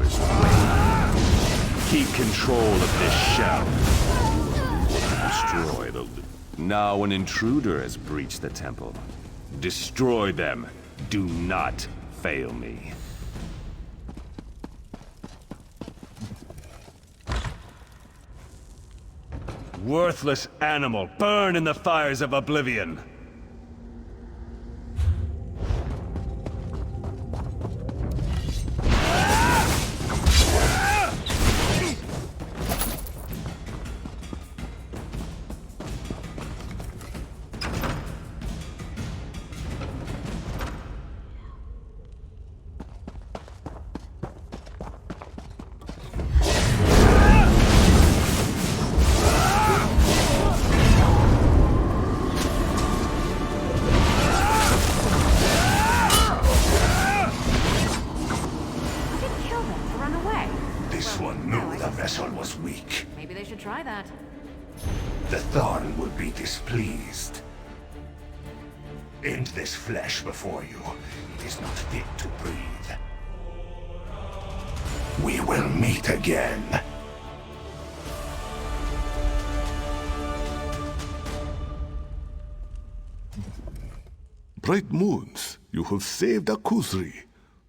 Emperor's way. Keep control of this shell. Destroy the... Now an intruder has breached the temple. Destroy them. Do not fail me. Worthless animal, burn in the fires of oblivion! Try that. The Thorn would be displeased. End this flesh before you. It is not fit to breathe. We will meet again. Bright moons, you have saved Akuzri,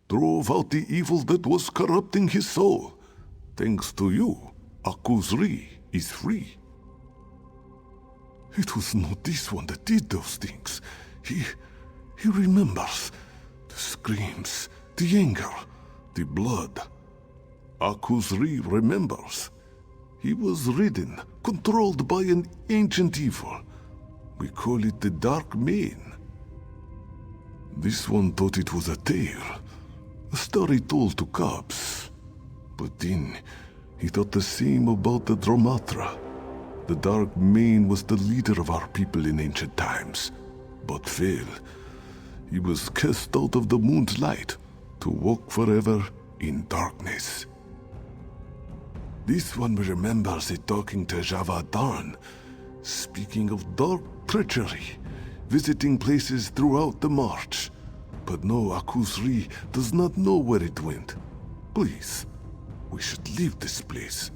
drove out the evil that was corrupting his soul. Thanks to you, Akuzri is free. It was not this one that did those things. He remembers. The screams, the anger, the blood. Akuzri remembers. He was ridden, controlled by an ancient evil. We call it the Dark Mane. This one thought it was a tale, a story told to cubs. But then, he thought the same about the Dromatra. The Dark Mane was the leader of our people in ancient times, but failed. He was cast out of the moon's light to walk forever in darkness. This one remembers it talking to Java Darn, speaking of dark treachery, visiting places throughout the march. But no, Akuzri does not know where it went. Please. We should leave this place.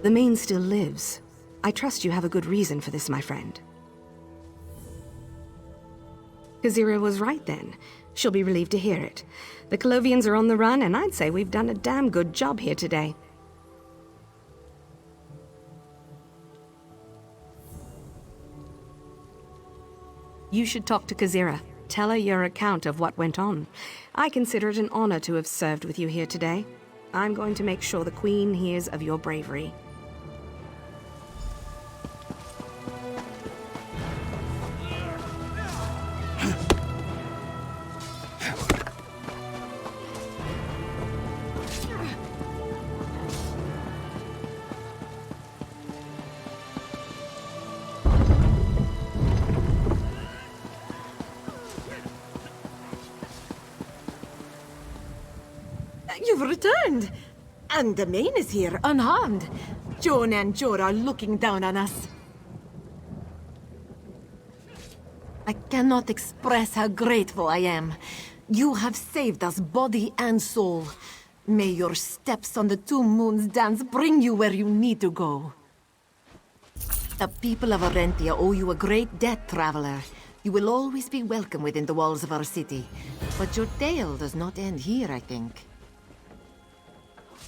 The Mane still lives. I trust you have a good reason for this, my friend. Kazira was right then. She'll be relieved to hear it. The Colovians are on the run, and I'd say we've done a damn good job here today. You should talk to Kazira. Tell her your account of what went on. I consider it an honor to have served with you here today. I'm going to make sure the Queen hears of your bravery. You've returned! And the Mane is here, unharmed. Joan and Jor are looking down on us. I cannot express how grateful I am. You have saved us body and soul. May your steps on the Two Moons dance bring you where you need to go. The people of Orentia owe you a great debt, traveler. You will always be welcome within the walls of our city. But your tale does not end here, I think.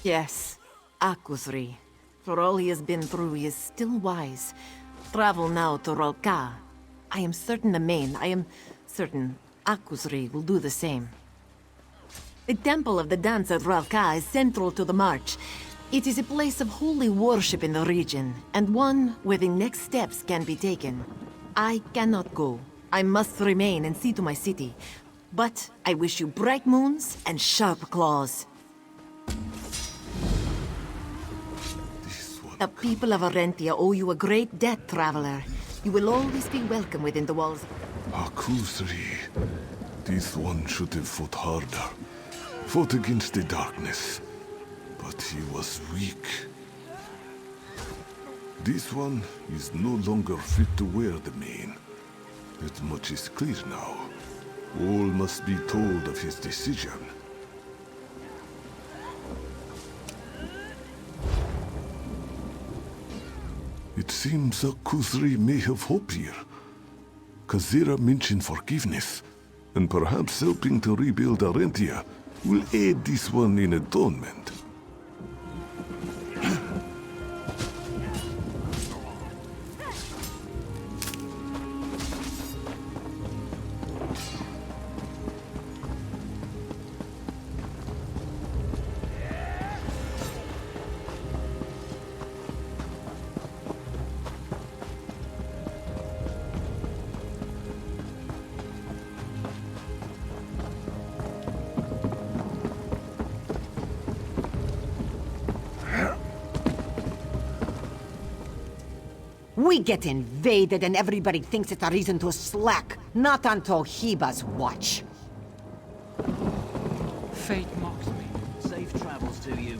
Yes, Akuzri. For all he has been through, he is still wise. Travel now to Rolka. I am certain the Mane, I am certain Akuzri will do the same. The Temple of the Dance at Ralka is central to the march. It is a place of holy worship in the region, and one where the next steps can be taken. I cannot go. I must remain and see to my city. But I wish you bright moons and sharp claws. The people of Arentia owe you a great debt, traveler. You will always be welcome within the walls. Akusri. This one should have fought harder. Fought against the darkness. But he was weak. This one is no longer fit to wear the mane. That much is clear now. All must be told of his decision. It seems Akusri may have hope here. Kazira mentioned forgiveness, and perhaps helping to rebuild Arentia will aid this one in atonement. We get invaded and everybody thinks it's a reason to slack. Not on Tohiba's watch. Fate mocks me. Safe travels to you.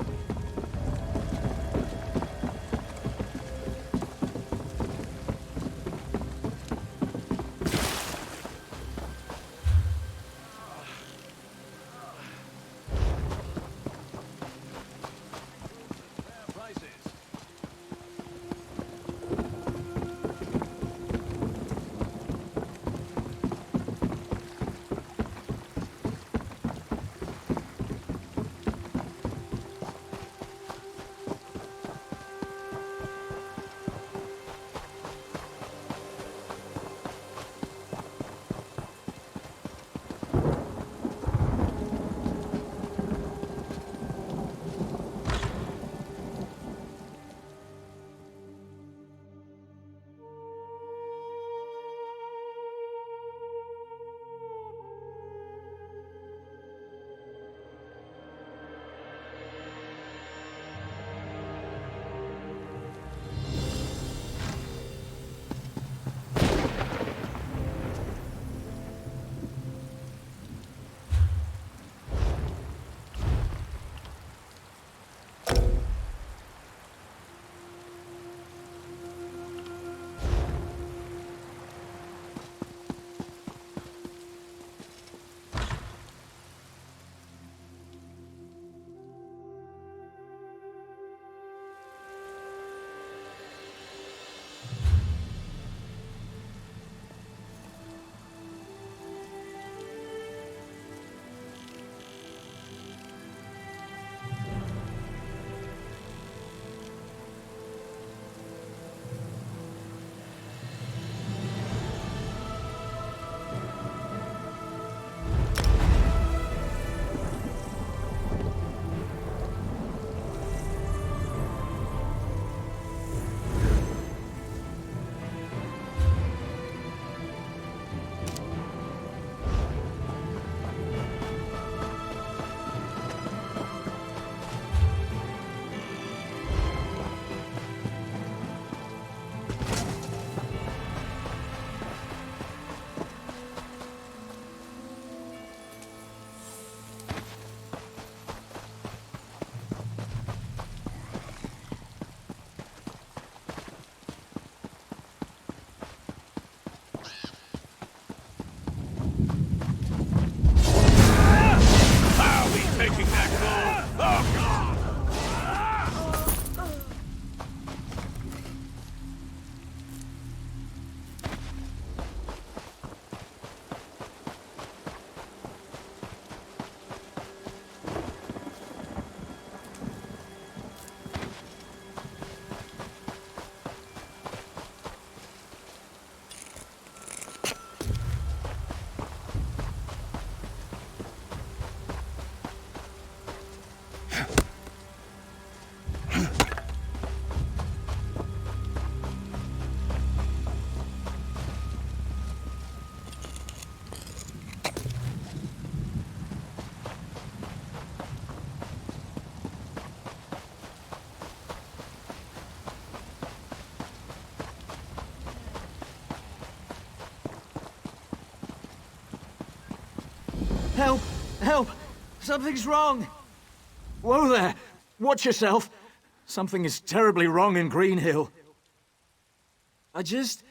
Something's wrong! Whoa there! Watch yourself! Something is terribly wrong in Green Hill. I just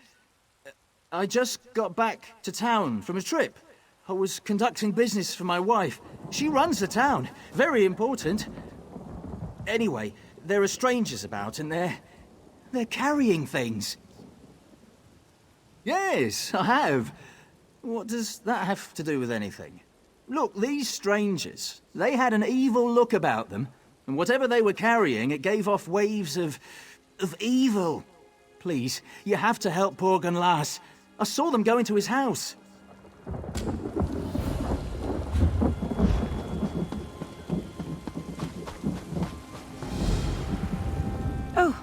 got back to town from a trip. I was conducting business for my wife. She runs the town. Very important. Anyway, there are strangers about and they're carrying things. Yes, I have. What does that have to do with anything? Look, these strangers, they had an evil look about them, and whatever they were carrying, it gave off waves of evil. Please, you have to help poor Gunlas. I saw them go into his house. Oh,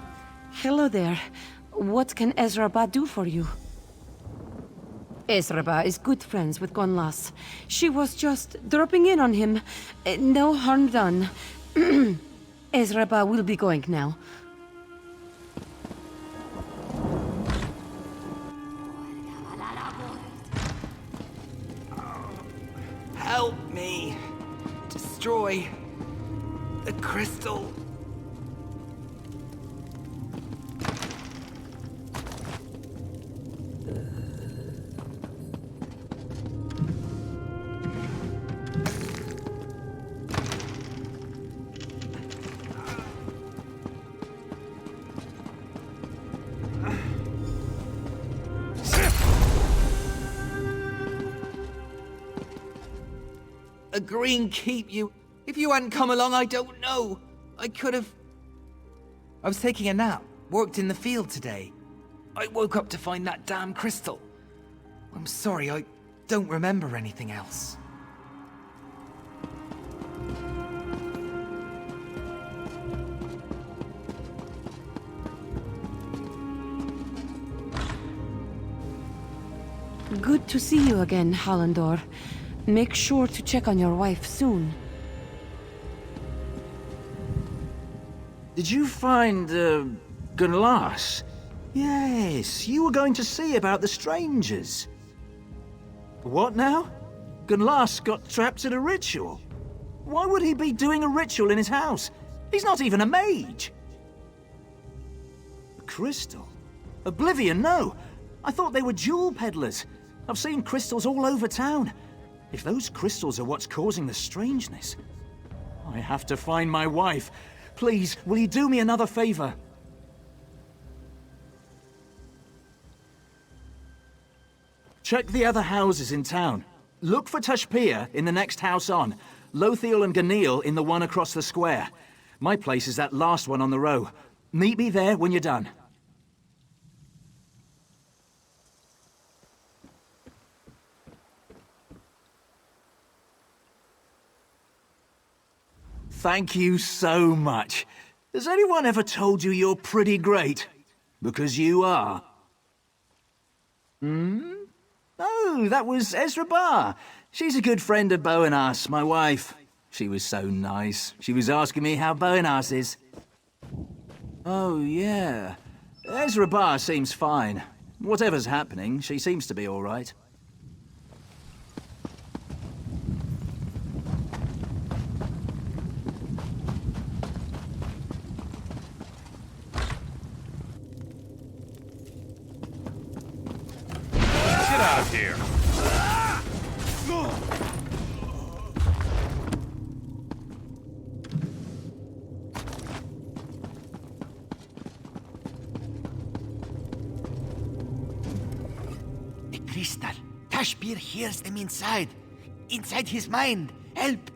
hello there. What can Ezraba do for you? Ezraba is good friends with Gunlas. She was just dropping in on him. No harm done. Ezraba will be going now. Help me destroy the crystal. A green keep you. If you hadn't come along, I don't know. I could have... I was taking a nap. Worked in the field today. I woke up to find that damn crystal. I'm sorry, I don't remember anything else. Good to see you again, Hallandor. Make sure to check on your wife soon. Did you find, Gunlas? Yes, you were going to see about the strangers. What now? Gunlas got trapped in a ritual. Why would he be doing a ritual in his house? He's not even a mage. A crystal? Oblivion, no. I thought they were jewel peddlers. I've seen crystals all over town. If those crystals are what's causing the strangeness, I have to find my wife. Please, will you do me another favor? Check the other houses in town. Look for Tashpia in the next house on. Lothiel and Ganil in the one across the square. My place is that last one on the row. Meet me there when you're done. Thank you so much. Has anyone ever told you you're pretty great? Because you are. Oh, that was Ezra Barr. She's a good friend of Bowenas, my wife. She was so nice. She was asking me how Bowenas is. Oh, yeah. Ezra Barr seems fine. Whatever's happening, she seems to be all right. Get out of here! The crystal. Tashpir hears them inside. Inside his mind. Help!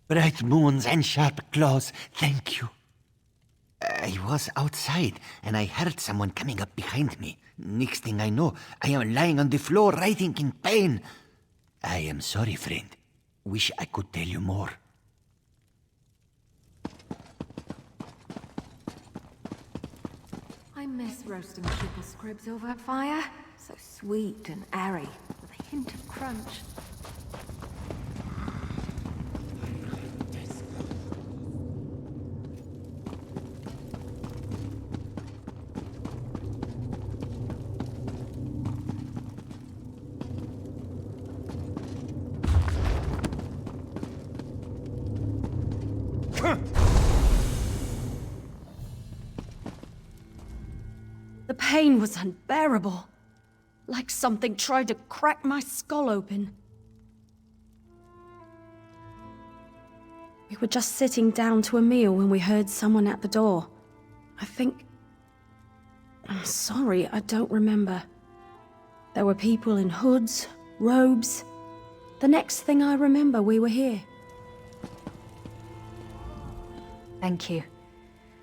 Bright moons and sharp claws, thank you. I was outside, and I heard someone coming up behind me. Next thing I know, I am lying on the floor, writhing in pain. I am sorry, friend. Wish I could tell you more. miss roasting people's scribs over a fire. So sweet and airy, with a hint of crunch. The pain was unbearable. Like something tried to crack my skull open. We were just sitting down to a meal when we heard someone at the door. I'm sorry, I don't remember. There were people in hoods, robes. The next thing I remember, we were here. Thank you.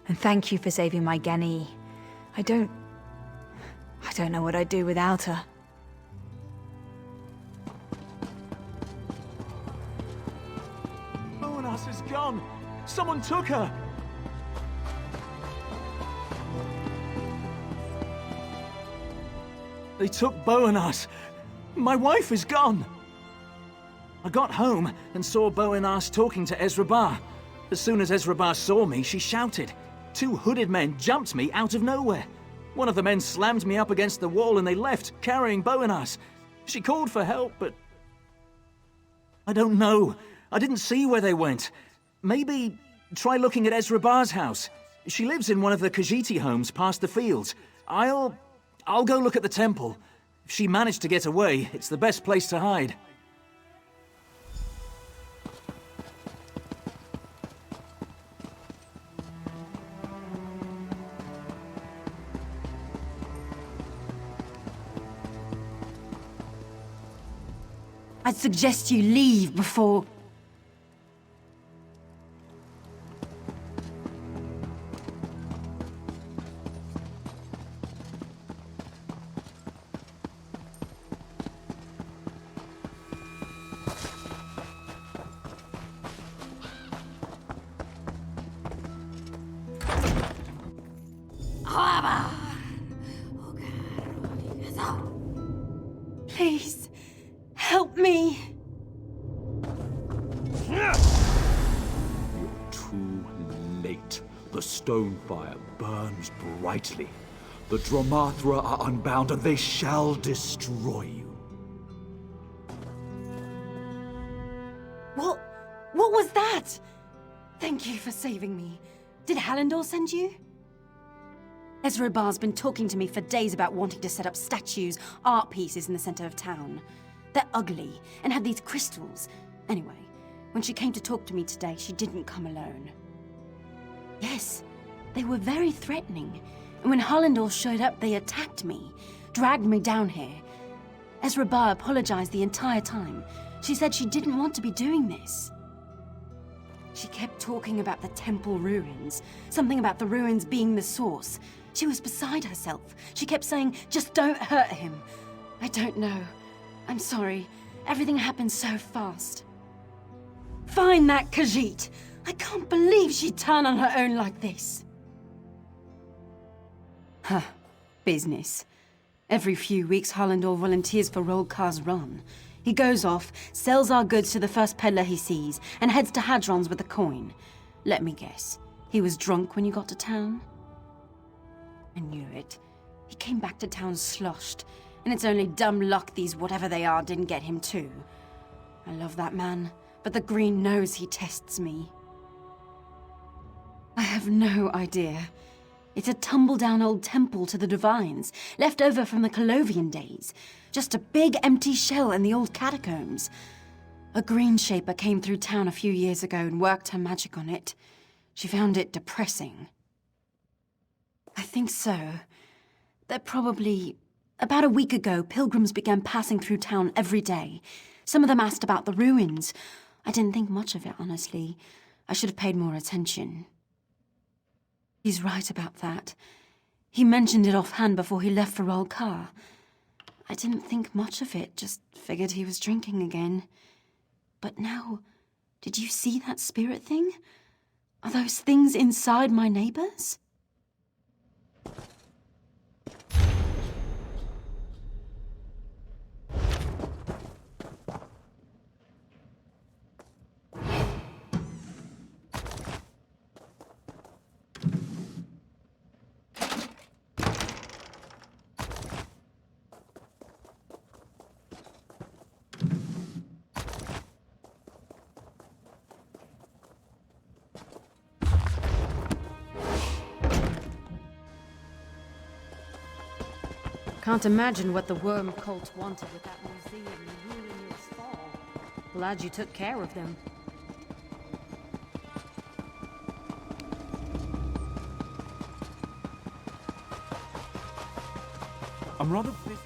And thank you for saving my Genny. I don't know what I'd do without her. Bowenas is gone! Someone took her! They took Bowenas! My wife is gone! I got home and saw Bowenas talking to Ezra Bar. As soon as Ezra Bar saw me, she shouted. 2 hooded men jumped me out of nowhere. One of the men slammed me up against the wall and they left, carrying Bowenas. She called for help, but... I don't know. I didn't see where they went. Maybe try looking at Ezra Bar's house. She lives in one of the Khajiiti homes past the fields. I'll go look at the temple. If she managed to get away, it's the best place to hide. I'd suggest you leave before... Please, help me. You're too late. The stone fire burns brightly. The Dromathra are unbound and they shall destroy you. What was that? Thank you for saving me. Did Hallandor send you? Ezra Bar's been talking to me for days about wanting to set up statues, art pieces in the center of town. They're ugly and have these crystals. Anyway, when she came to talk to me today, she didn't come alone. Yes, they were very threatening. And when Hallandor showed up, they attacked me, dragged me down here. Ezra Bar apologized the entire time. She said she didn't want to be doing this. She kept talking about the temple ruins, something about the ruins being the source. She was beside herself. She kept saying, just don't hurt him. I don't know. I'm sorry. Everything happened so fast. Find that Khajiit! I can't believe she'd turn on her own like this. Huh. Business. Every few weeks, Hallandor volunteers for Rolkar's run. He goes off, sells our goods to the first peddler he sees, and heads to Hadron's with a coin. Let me guess. He was drunk when you got to town? I knew it. He came back to town sloshed, and it's only dumb luck these whatever they are didn't get him too. I love that man, but the Green knows he tests me. I have no idea. It's a tumble-down old temple to the Divines, left over from the Colovian days. Just a big empty shell in the old catacombs. A Green Shaper came through town a few years ago and worked her magic on it. She found it depressing. I think so. That probably... About a week ago, pilgrims began passing through town every day. Some of them asked about the ruins. I didn't think much of it, honestly. I should have paid more attention. He's right about that. He mentioned it offhand before he left for Rolkar. I didn't think much of it, just figured he was drinking again. But now, did you see that spirit thing? Are those things inside my neighbors? Can't imagine what the worm cult wanted with that museum ruining its fall. Glad you took care of them. I'm rather busy.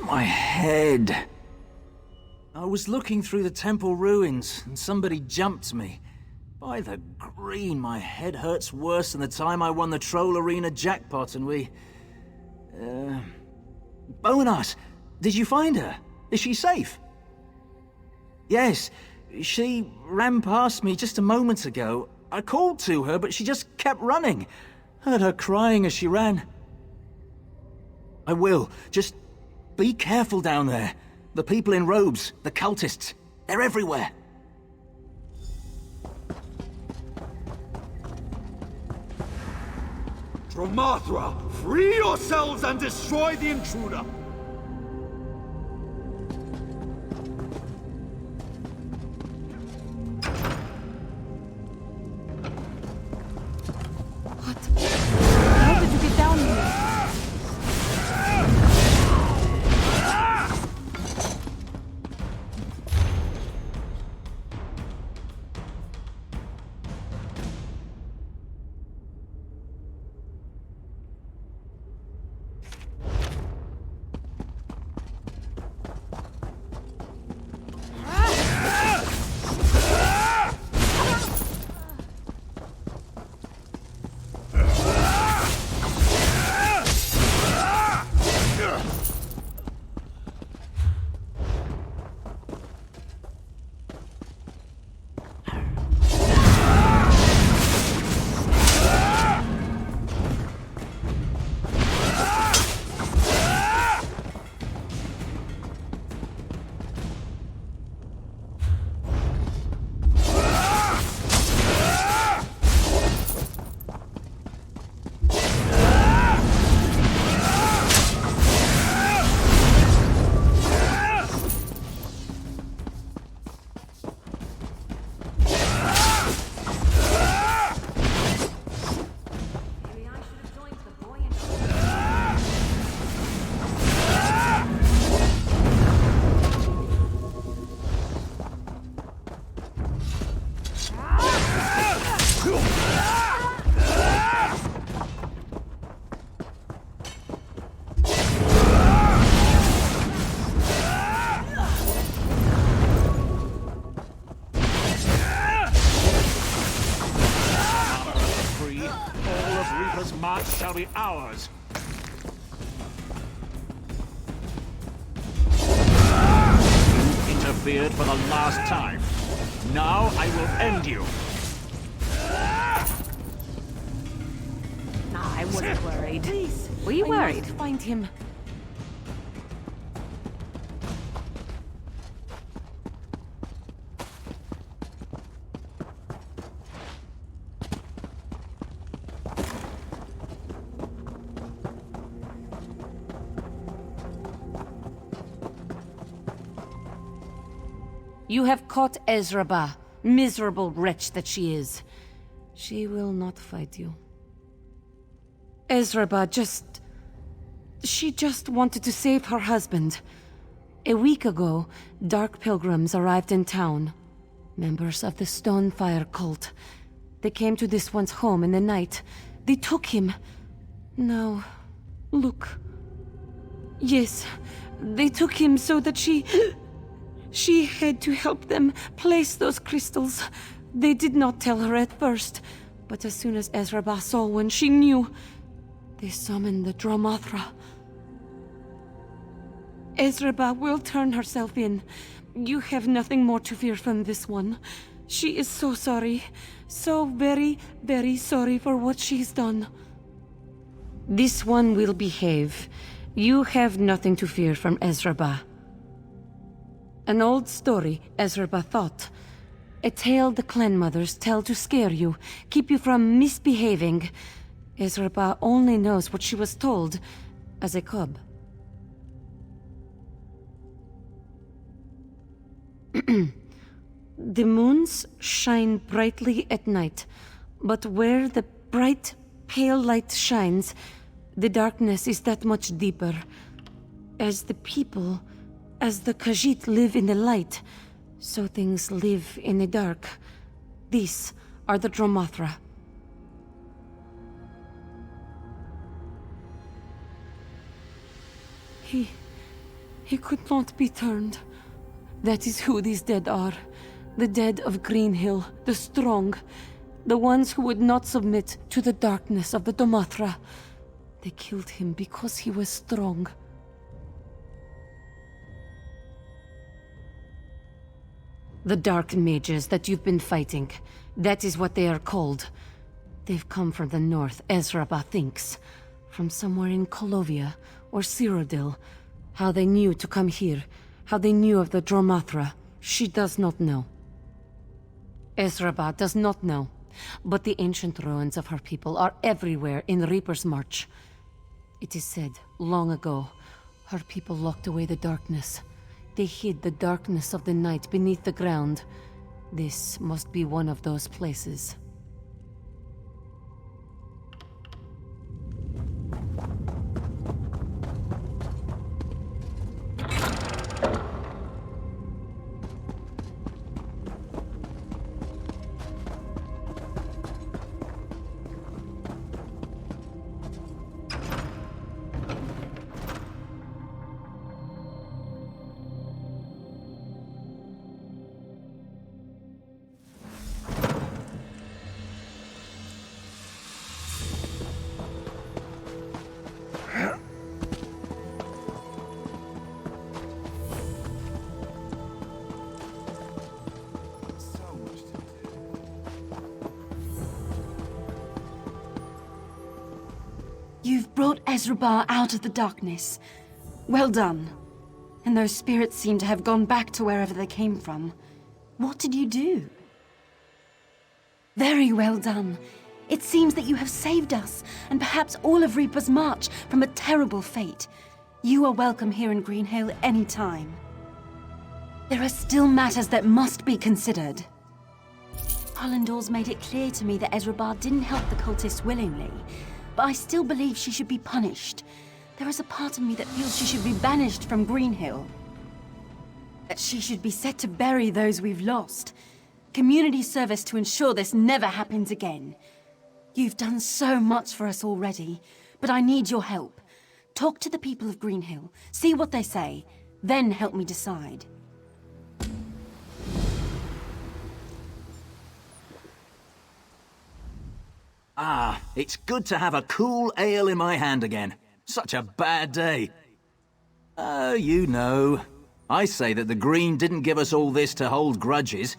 My head. I was looking through the temple ruins, and somebody jumped me. By the green, my head hurts worse than the time I won the Troll Arena jackpot and we... Bonas, did you find her? Is she safe? Yes, she ran past me just a moment ago. I called to her, but she just kept running. Heard her crying as she ran. I will. Just be careful down there. The people in robes, the cultists, they're everywhere. Dromathra, free yourselves and destroy the intruder! How did you get down here? Shall be ours. You interfered for the last time. Now I will end you. Nah, I wasn't worried. Please. Were you worried? I must find him. You have caught Ezraba, miserable wretch that she is. She will not fight you. Ezraba she just wanted to save her husband. A week ago, dark pilgrims arrived in town. Members of the Stonefire cult. They came to this one's home in the night. They took him. Now, look. Yes, they took him so that She had to help them place those crystals. They did not tell her at first, but as soon as Ezraba saw one, she knew. They summoned the Dromathra. Ezraba will turn herself in. You have nothing more to fear from this one. She is so sorry. So very, very sorry for what she's done. This one will behave, You have nothing to fear from Ezraba. An old story, Ezraba thought. A tale the clan mothers tell to scare you, keep you from misbehaving. Ezraba only knows what she was told as a cub. The moons shine brightly at night, but where the bright, pale light shines, the darkness is that much deeper. As the people, as the Khajiit live in the light, so things live in the dark. These are the Dromathra. He could not be turned. That is who these dead are. The dead of Greenhill, the strong. The ones who would not submit to the darkness of the Dromathra. They killed him because he was strong. The dark mages that you've been fighting, that is what they are called. They've come from the north, Ezraba thinks. From somewhere in Kolovia or Cyrodiil. How they knew to come here, how they knew of the Dromathra, she does not know. Ezraba does not know, but the ancient ruins of her people are everywhere in Reaper's March. It is said, long ago, her people locked away the darkness. They hid the darkness of the night beneath the ground. This must be one of those places. You've brought Ezraba out of the darkness. Well done. And those spirits seem to have gone back to wherever they came from. What did you do? Very well done. It seems that you have saved us, and perhaps all of Reaper's March, from a terrible fate. You are welcome here in Greenhill any time. There are still matters that must be considered. Hallandor's made it clear to me that Ezraba didn't help the cultists willingly, but I still believe she should be punished. There is a part of me that feels she should be banished from Greenhill. That she should be set to bury those we've lost. Community service to ensure this never happens again. You've done so much for us already, but I need your help. Talk to the people of Greenhill, see what they say, then help me decide. Ah, it's good to have a cool ale in my hand again. Such a bad day. Oh, you know. I say that the Green didn't give us all this to hold grudges.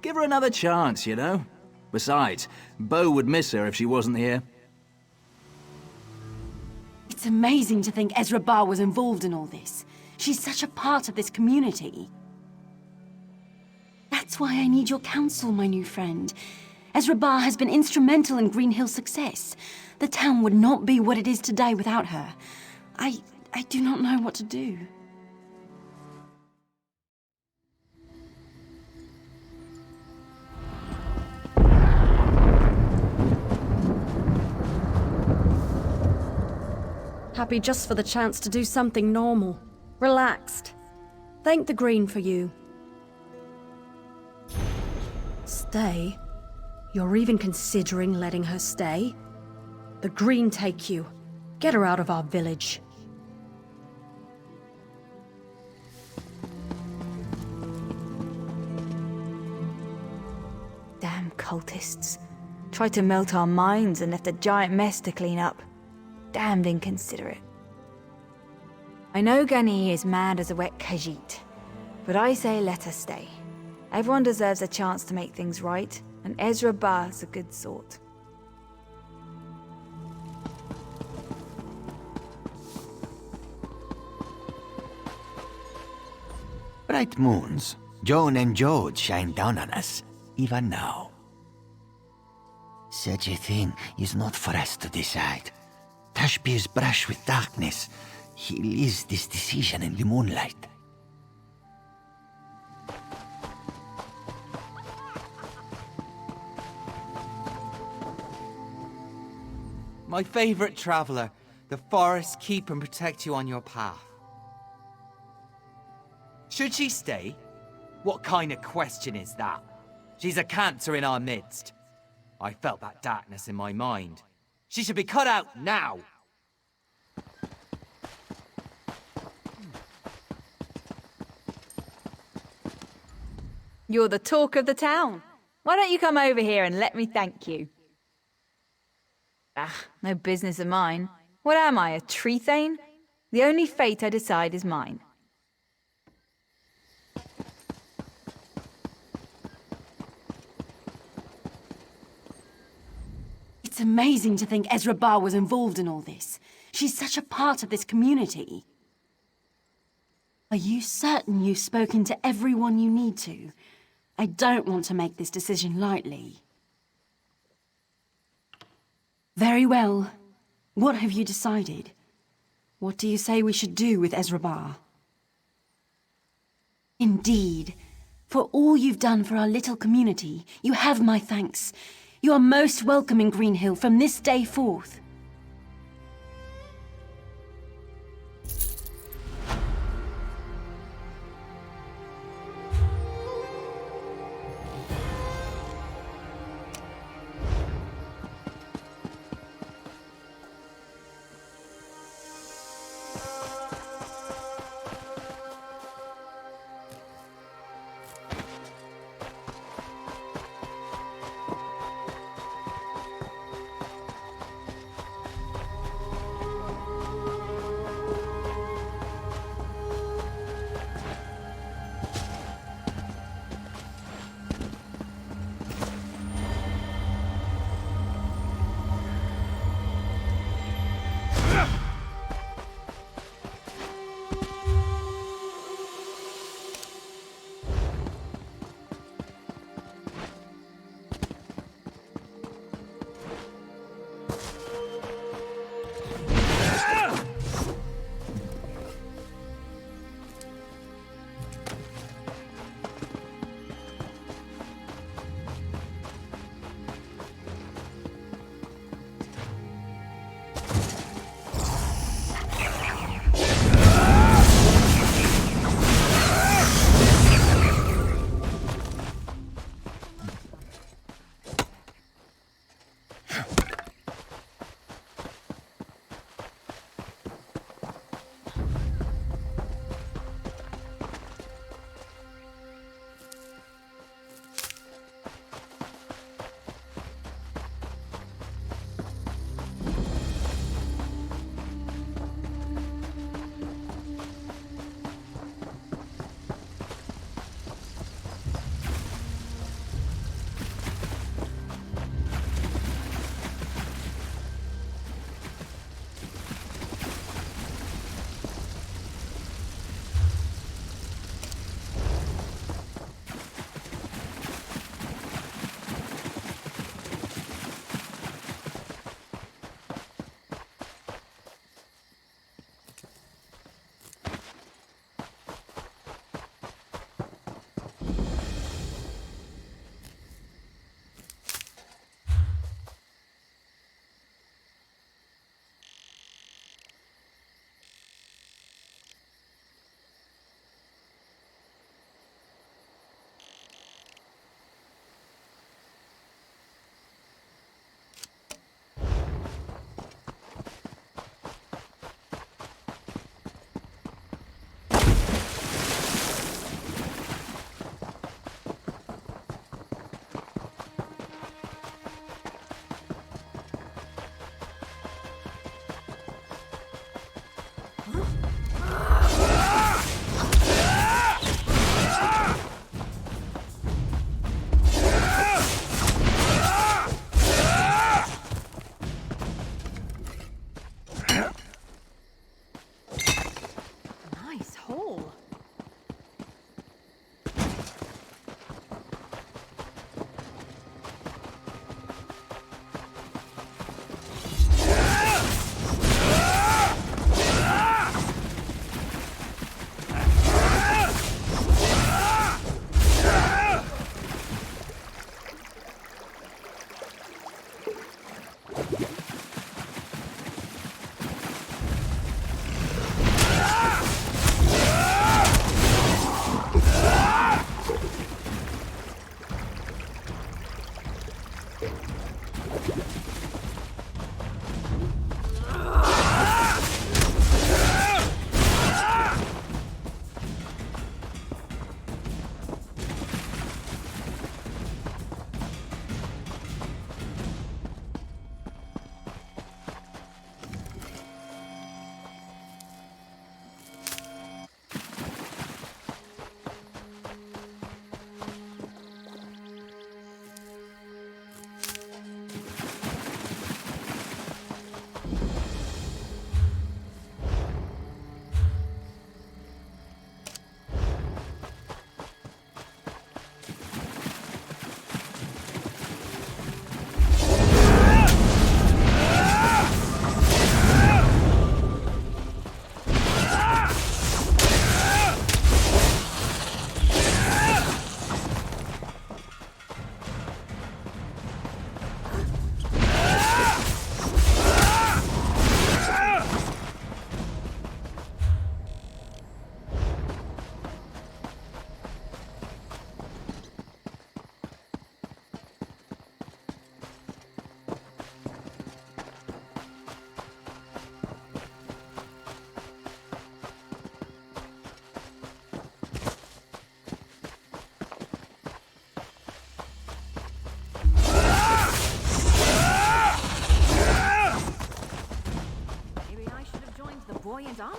Give her another chance, you know? Besides, Bo would miss her if she wasn't here. It's amazing to think Ezraba was involved in all this. She's such a part of this community. That's why I need your counsel, my new friend. Ezraba has been instrumental in Greenhill's success. The town would not be what it is today without her. I do not know what to do. Happy just for the chance to do something normal. Relaxed. Thank the Green for you. Stay? You're even considering letting her stay? The Green take you. Get her out of our village. Damn cultists. Tried to melt our minds and left a giant mess to clean up. Damned inconsiderate. I know Gani is mad as a wet Khajiit, but I say let her stay. Everyone deserves a chance to make things right, and Ezraba's a good sort. Bright moons, Joan and Jode shine down on us, even now. Such a thing is not for us to decide. Tashbir's brush with darkness. He leaves this decision in the moonlight. My favorite traveler, the forests keep and protect you on your path. Should she stay? What kind of question is that? She's a cancer in our midst. I felt that darkness in my mind. She should be cut out now! You're the talk of the town. Why don't you come over here and let me thank you? Ah, no business of mine. What am I, a tree thane? The only fate I decide is mine. It's amazing to think Ezra Barr was involved in all this. She's such a part of this community. Are you certain you've spoken to everyone you need to? I don't want to make this decision lightly. Very well. What have you decided? What do you say we should do with Ezra Barr? Indeed. For all you've done for our little community, you have my thanks. You are most welcome in Greenhill from this day forth.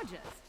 gorgeous.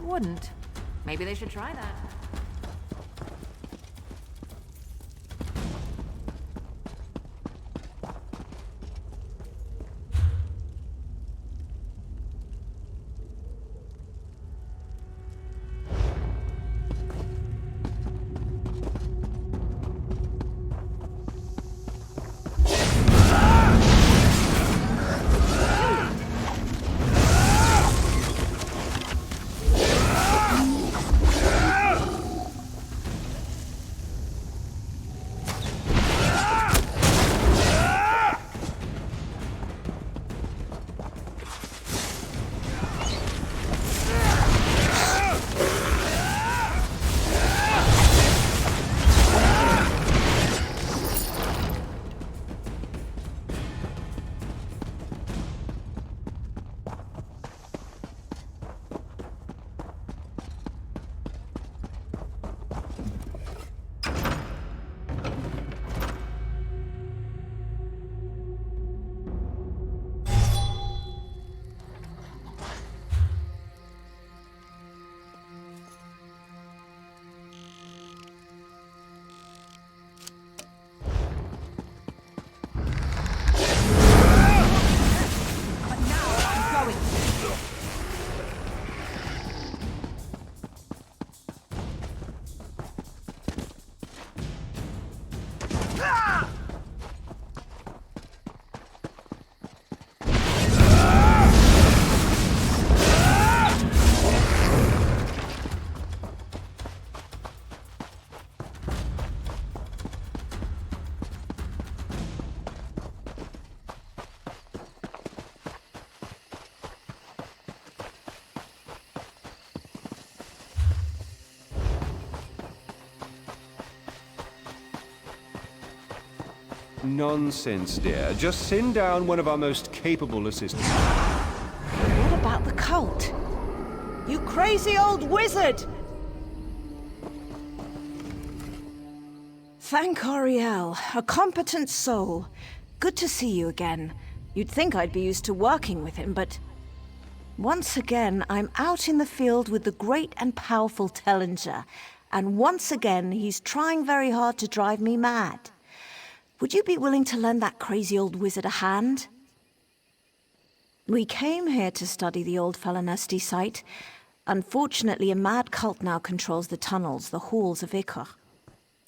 Wouldn't. Maybe they should try that. Nonsense, dear. Just send down one of our most capable assistants. What about the cult? You crazy old wizard! Thank Ariel, a competent soul. Good to see you again. You'd think I'd be used to working with him, but... Once again, I'm out in the field with the great and powerful Tellinger, and once again, he's trying very hard to drive me mad. Would you be willing to lend that crazy old wizard a hand? We came here to study the old Falanesti site. Unfortunately, a mad cult now controls the tunnels, the halls of Iker.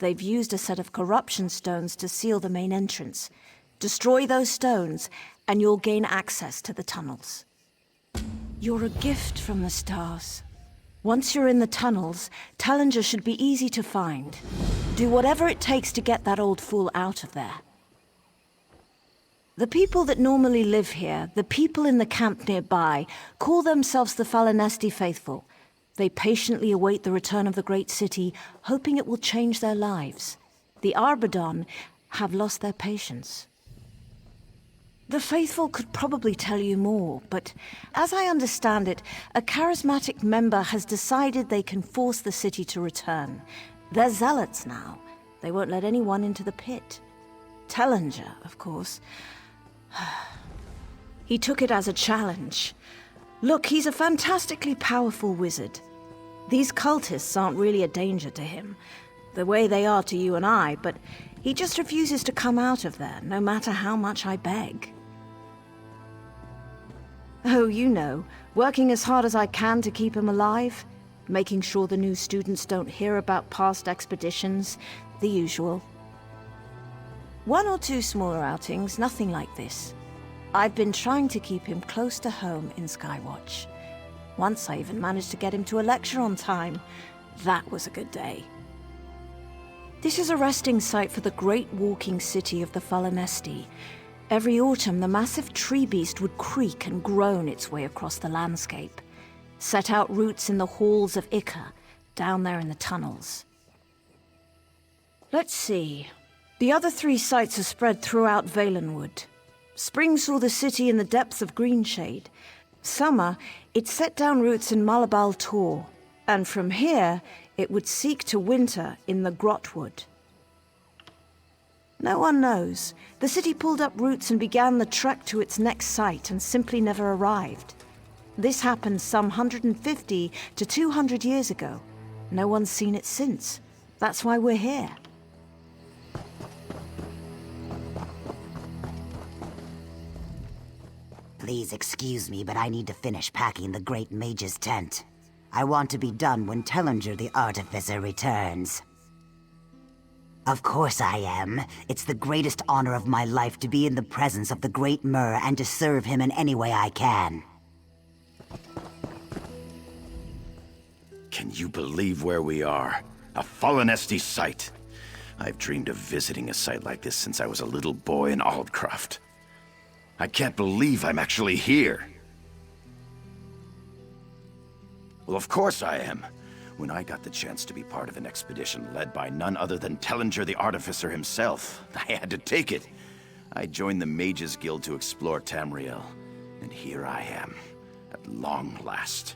They've used a set of corruption stones to seal the main entrance. Destroy those stones, and you'll gain access to the tunnels. You're a gift from the stars. Once you're in the tunnels, Tellinger should be easy to find. Do whatever it takes to get that old fool out of there. The people that normally live here, the people in the camp nearby, call themselves the Falanesti Faithful. They patiently await the return of the great city, hoping it will change their lives. The Arbadon have lost their patience. The Faithful could probably tell you more, but as I understand it, a charismatic member has decided they can force the city to return. They're zealots now. They won't let anyone into the pit. Tellinger, of course. He took it as a challenge. Look, he's a fantastically powerful wizard. These cultists aren't really a danger to him, the way they are to you and I, but he just refuses to come out of there, no matter how much I beg. Oh, you know, working as hard as I can to keep him alive, making sure the new students don't hear about past expeditions, the usual. One or two smaller outings, nothing like this. I've been trying to keep him close to home in Skywatch. Once I even managed to get him to a lecture on time. That was a good day. This is a resting site for the great walking city of the Falanesti. Every autumn, the massive tree beast would creak and groan its way across the landscape. Set out roots in the halls of Iker, down there in the tunnels. Let's see. The other 3 sites are spread throughout Valenwood. Spring saw the city in the depths of Greenshade. Summer, it set down roots in Malabal Tor, and from here, it would seek to winter in the Grotwood. No one knows. The city pulled up roots and began the trek to its next site and simply never arrived. This happened some 150 to 200 years ago. No one's seen it since. That's why we're here. Please excuse me, but I need to finish packing the Great Mage's tent. I want to be done when Tellinger the Artificer returns. Of course I am. It's the greatest honor of my life to be in the presence of the Great Myr and to serve him in any way I can. Can you believe where we are? A Falanesti site. I've dreamed of visiting a site like this since I was a little boy in Aldcroft. I can't believe I'm actually here. Well, of course I am. When I got the chance to be part of an expedition led by none other than Tellinger the Artificer himself, I had to take it. I joined the Mages Guild to explore Tamriel, and here I am, at long last.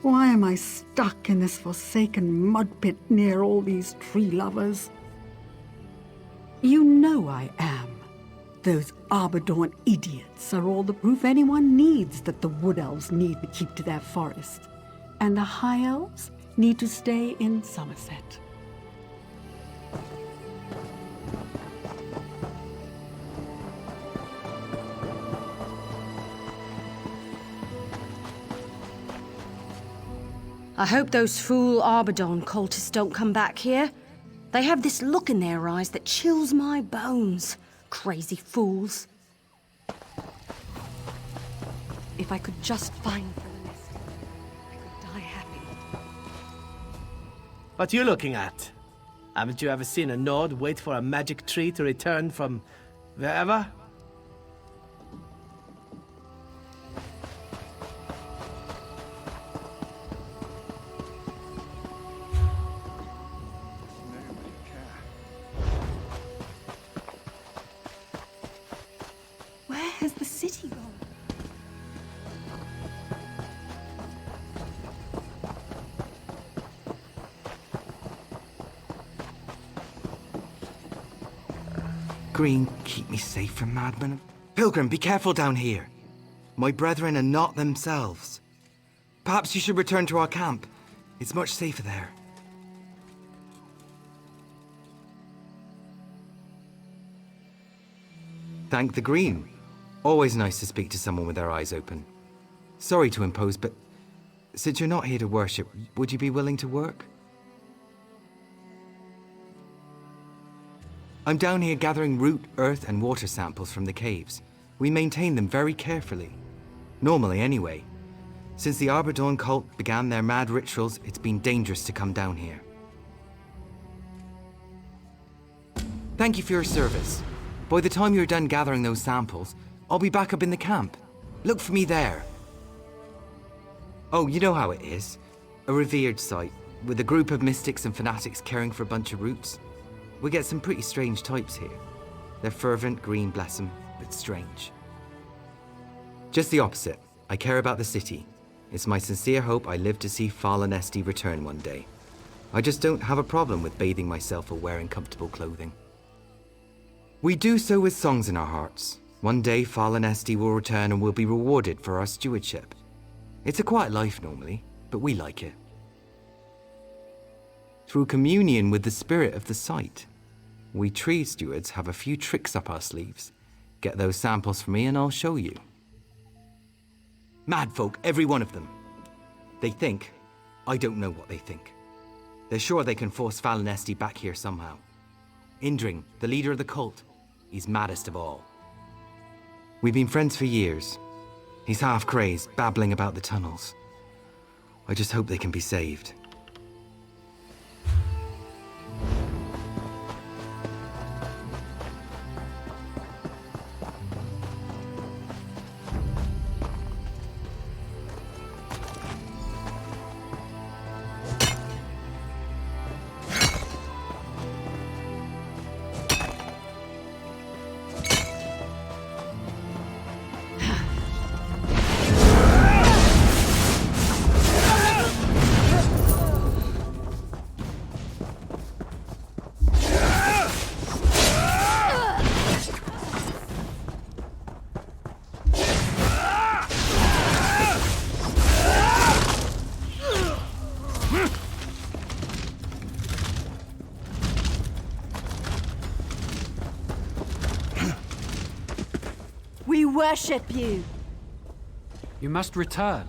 Why am I stuck in this forsaken mud pit near all these tree lovers? You know I am. Those Arbadorn idiots are all the proof anyone needs that the Wood Elves need to keep to their forest. And the High Elves need to stay in Somerset. I hope those fool Arbadon cultists don't come back here. They have this look in their eyes that chills my bones. Crazy fools. If I could just find Falanesti, I could die happy. What you looking at? Haven't you ever seen a Nord wait for a magic tree to return from wherever? Where's the city gone? Green, keep me safe from madmen. Pilgrim, be careful down here. My brethren are not themselves. Perhaps you should return to our camp. It's much safer there. Thank the Green. Always nice to speak to someone with their eyes open. Sorry to impose, but since you're not here to worship, would you be willing to work? I'm down here gathering root, earth, and water samples from the caves. We maintain them very carefully. Normally, anyway. Since the Arbor cult began their mad rituals, it's been dangerous to come down here. Thank you for your service. By the time you're done gathering those samples, I'll be back up in the camp. Look for me there. Oh, you know how it is. A revered site, with a group of mystics and fanatics caring for a bunch of roots. We get some pretty strange types here. They're fervent, Green, bless 'em, but strange. Just the opposite. I care about the city. It's my sincere hope I live to see Fallen Esti return one day. I just don't have a problem with bathing myself or wearing comfortable clothing. We do so with songs in our hearts. One day Fallen Esti will return and we'll be rewarded for our stewardship. It's a quiet life normally, but we like it. Through communion with the spirit of the site, we tree stewards have a few tricks up our sleeves. Get those samples for me and I'll show you. Mad folk, every one of them. They think, I don't know what they think. They're sure they can force Fallen Esti back here somehow. Indring, the leader of the cult, he's maddest of all. We've been friends for years. He's half crazed, babbling about the tunnels. I just hope they can be saved. We worship you! You must return.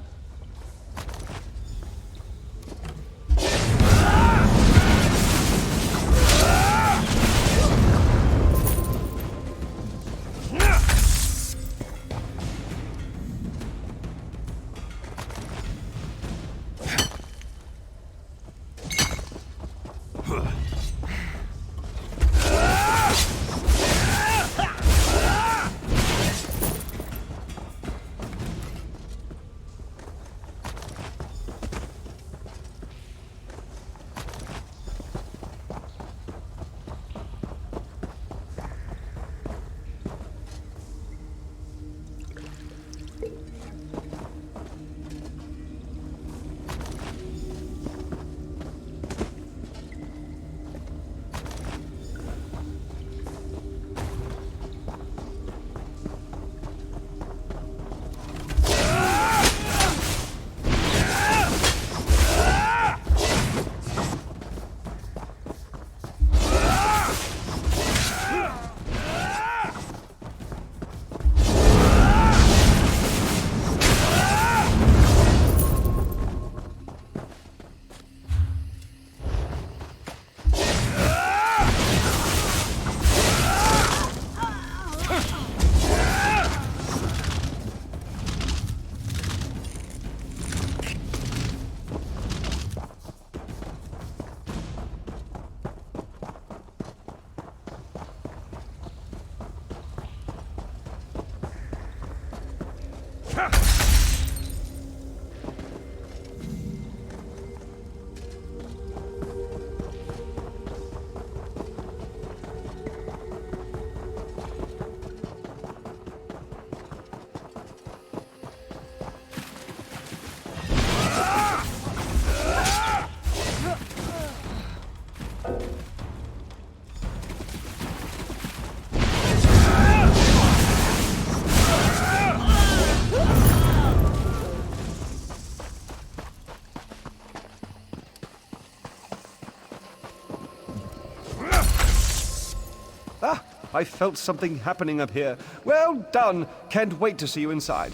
I felt something happening up here. Well done. Can't wait to see you inside.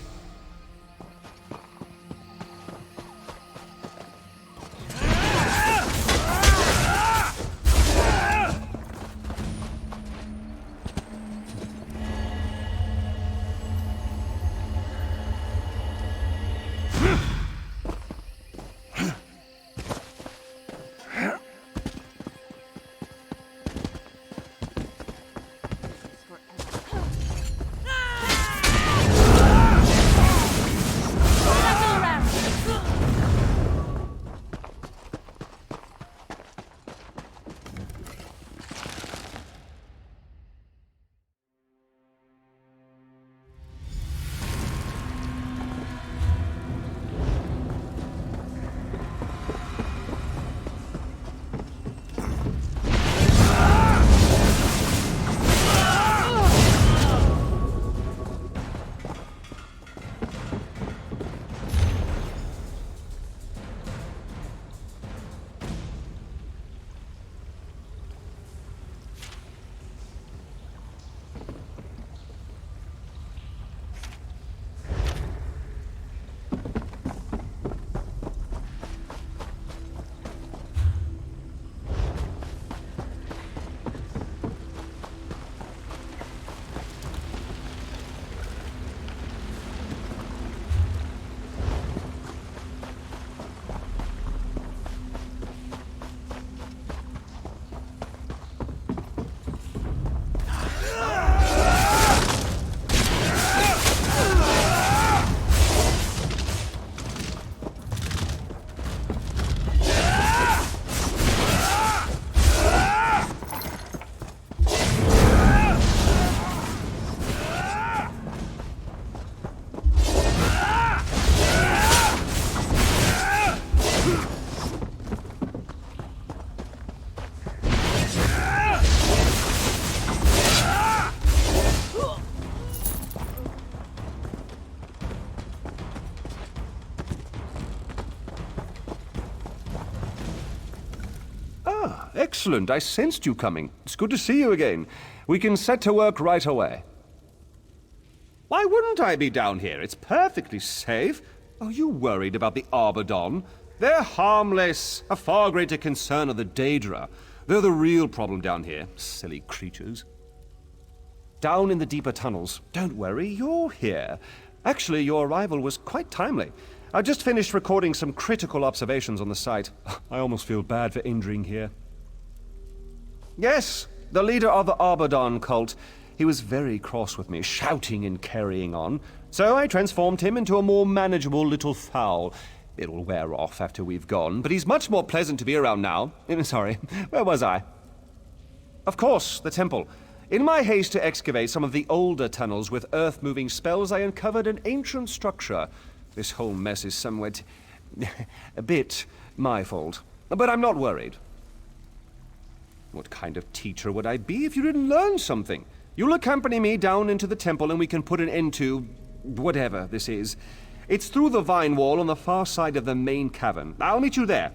Excellent. I sensed you coming. It's good to see you again. We can set to work right away. Why wouldn't I be down here? It's perfectly safe. Are you worried about the Arbadon? They're harmless. A far greater concern are the Daedra. They're the real problem down here. Silly creatures. Down in the deeper tunnels. Don't worry, you're here. Actually, your arrival was quite timely. I just finished recording some critical observations on the site. I almost feel bad for injuring here. Yes, the leader of the Arbadon cult. He was very cross with me, shouting and carrying on. So I transformed him into a more manageable little fowl. It'll wear off after we've gone, but he's much more pleasant to be around now. Sorry, where was I? Of course, the temple. In my haste to excavate some of the older tunnels with earth-moving spells, I uncovered an ancient structure. This whole mess is somewhat... a bit my fault. But I'm not worried. What kind of teacher would I be if you didn't learn something? You'll accompany me down into the temple and we can put an end to... whatever this is. It's through the vine wall on the far side of the main cavern. I'll meet you there.